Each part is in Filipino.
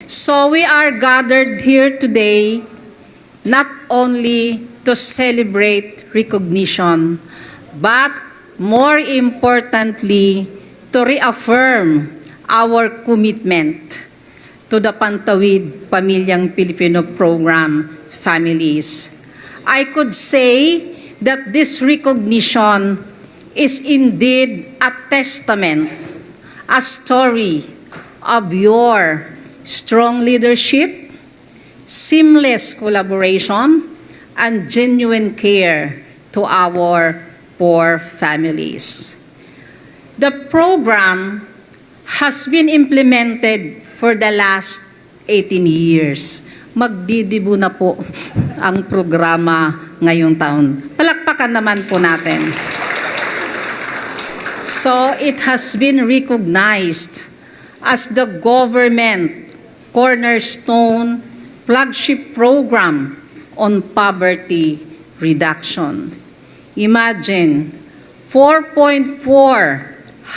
So we are gathered here today not only to celebrate recognition, but more importantly, to reaffirm our commitment to the Pantawid Pamilyang Pilipino Program families. I could say that this recognition is indeed a testament, a story of your strong leadership, seamless collaboration, and genuine care to our poor families. The program has been implemented for the last 18 years. Magdidibo na po ang programa ngayong taon. Palakpakan naman po natin. So it has been recognized as the government cornerstone flagship program on poverty reduction. Imagine, 4.4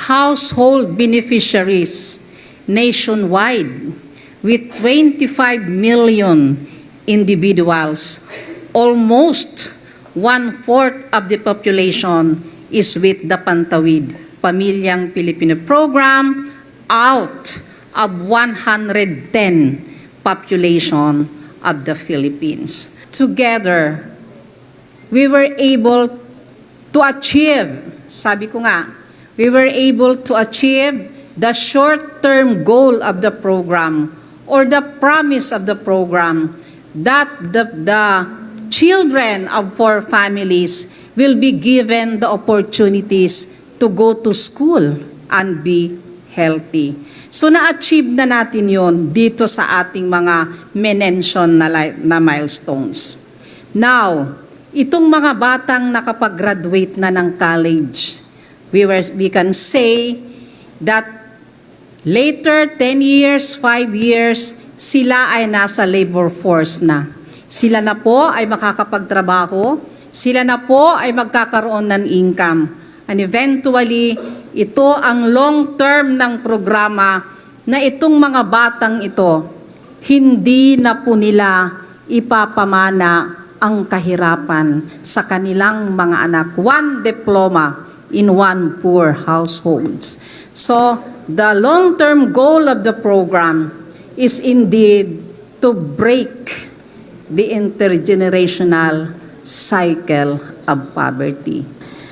household beneficiaries nationwide with 25 million individuals. Almost 1/4 of the population is with the Pantawid Pamilyang Pilipino Program out of 110 population of the Philippines. Together, we were able to achieve, sabi ko nga, we were able to achieve the short-term goal of the program or the promise of the program that the children of poor families will be given the opportunities to go to school and be healthy. So na-achieve na natin yon dito sa ating mga mention na milestones. Now, itong mga batang nakapag-graduate na ng college, we can say that later 10 years, 5 years, sila ay nasa labor force na. Sila na po ay makakapagtrabaho, sila na po ay magkakaroon ng income. And eventually, ito ang long term ng programa na itong mga batang ito, hindi na po nila ipapamana ang kahirapan sa kanilang mga anak. One diploma in one poor households. So, the long-term goal of the program is indeed to break the intergenerational cycle of poverty.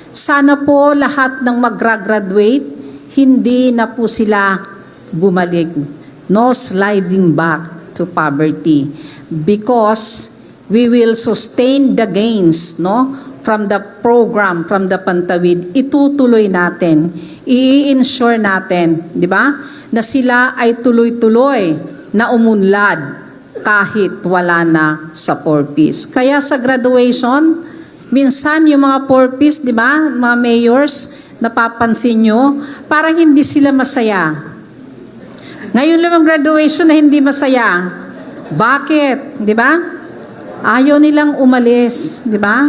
Sana po lahat ng mag-graduate, hindi na po sila bumalik, no sliding back to poverty, because we will sustain the gains, no, from the program, from the Pantawid. Itutuloy natin, i-ensure natin, di ba, na sila ay tuloy-tuloy na umunlad kahit wala na sa 4Ps. Kaya sa graduation, minsan yung mga 4Ps, di ba, mga mayors, napapansin nyo, parang hindi sila masaya. Ngayon lang ang graduation na hindi masaya. Bakit? Di ba? Ayaw nilang umalis, di ba?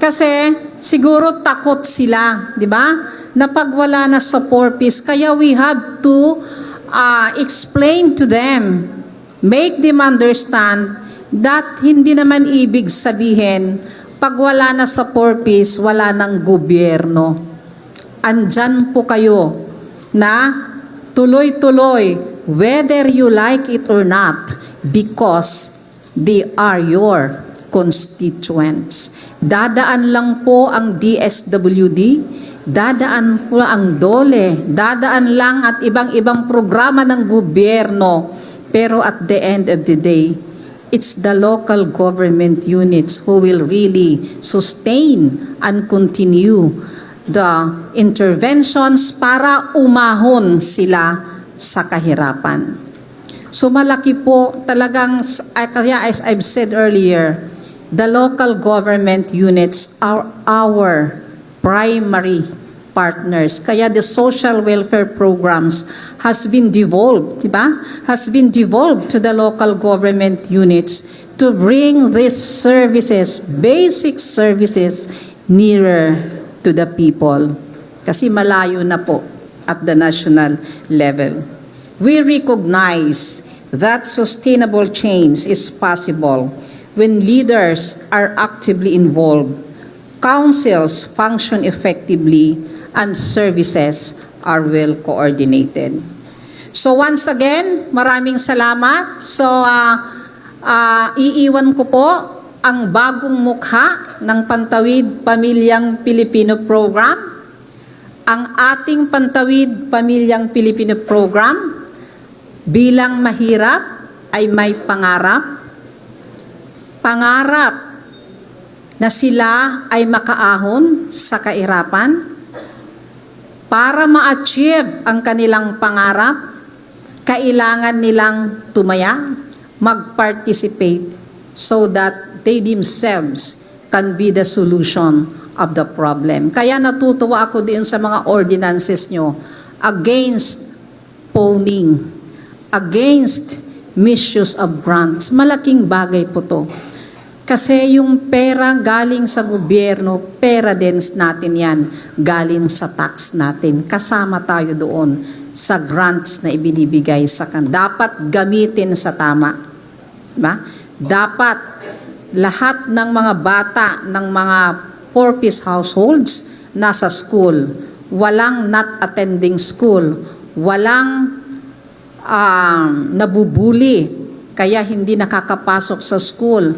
Kasi siguro takot sila, di ba? Na pag wala na sa 4Ps, kaya we have to explain to them, make them understand that hindi naman ibig sabihin pag wala na sa 4Ps, wala ng gobyerno. Andyan po kayo na tuloy-tuloy, whether you like it or not, because they are your constituents. Dadaan lang po ang DSWD, dadaan po ang DOLE, dadaan lang at ibang-ibang programa ng gobyerno. Pero at the end of the day, it's the local government units who will really sustain and continue the interventions para umahon sila sa kahirapan. So malaki po talagang, kaya as I've said earlier, the local government units are our primary partners. Kaya the social welfare programs has been devolved, diba? Has been devolved to the local government units to bring these services, basic services, nearer to the people. Kasi malayo na po at the national level. We recognize that sustainable change is possible when leaders are actively involved, councils function effectively, and services are well coordinated. So once again, maraming salamat. So iiwan ko po ang bagong mukha ng Pantawid Pamilyang Pilipino Program, ang ating Pantawid Pamilyang Pilipino Program bilang mahirap ay may pangarap. Pangarap na sila ay makaahon sa kahirapan. Para ma-achieve ang kanilang pangarap, kailangan nilang tumaya, mag-participate so that they themselves can be the solution of the problem. Kaya natutuwa ako din sa mga ordinances nyo against pawning, against misuse of grants. Malaking bagay po to. Kasi yung pera galing sa gobyerno, pera din natin yan, galing sa tax natin. Kasama tayo doon sa grants na ibinibigay sa kan. Dapat gamitin sa tama. Diba? Dapat lahat ng mga bata ng mga poor-piece households nasa school, walang not attending school, walang nabubuli, kaya hindi nakakapasok sa school.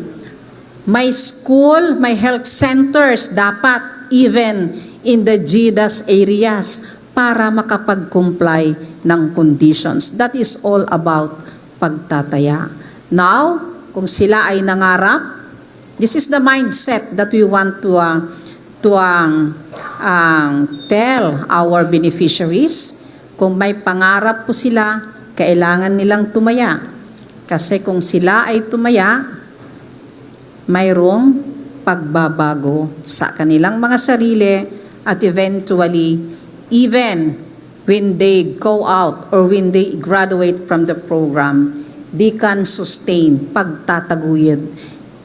May school, may health centers dapat even in the GDAS areas para makapag-comply ng conditions. That is all about pagtataya. Now, kung sila ay nangarap, this is the mindset that we want to tell our beneficiaries. Kung may pangarap po sila, kailangan nilang tumaya. Kasi kung sila ay tumaya, mayroong pagbabago sa kanilang mga sarili at eventually, even when they go out or when they graduate from the program, they can sustain pagtataguyod.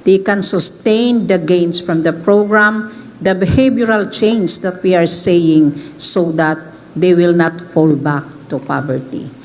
They can sustain the gains from the program, the behavioral change that we are saying so that they will not fall back to poverty.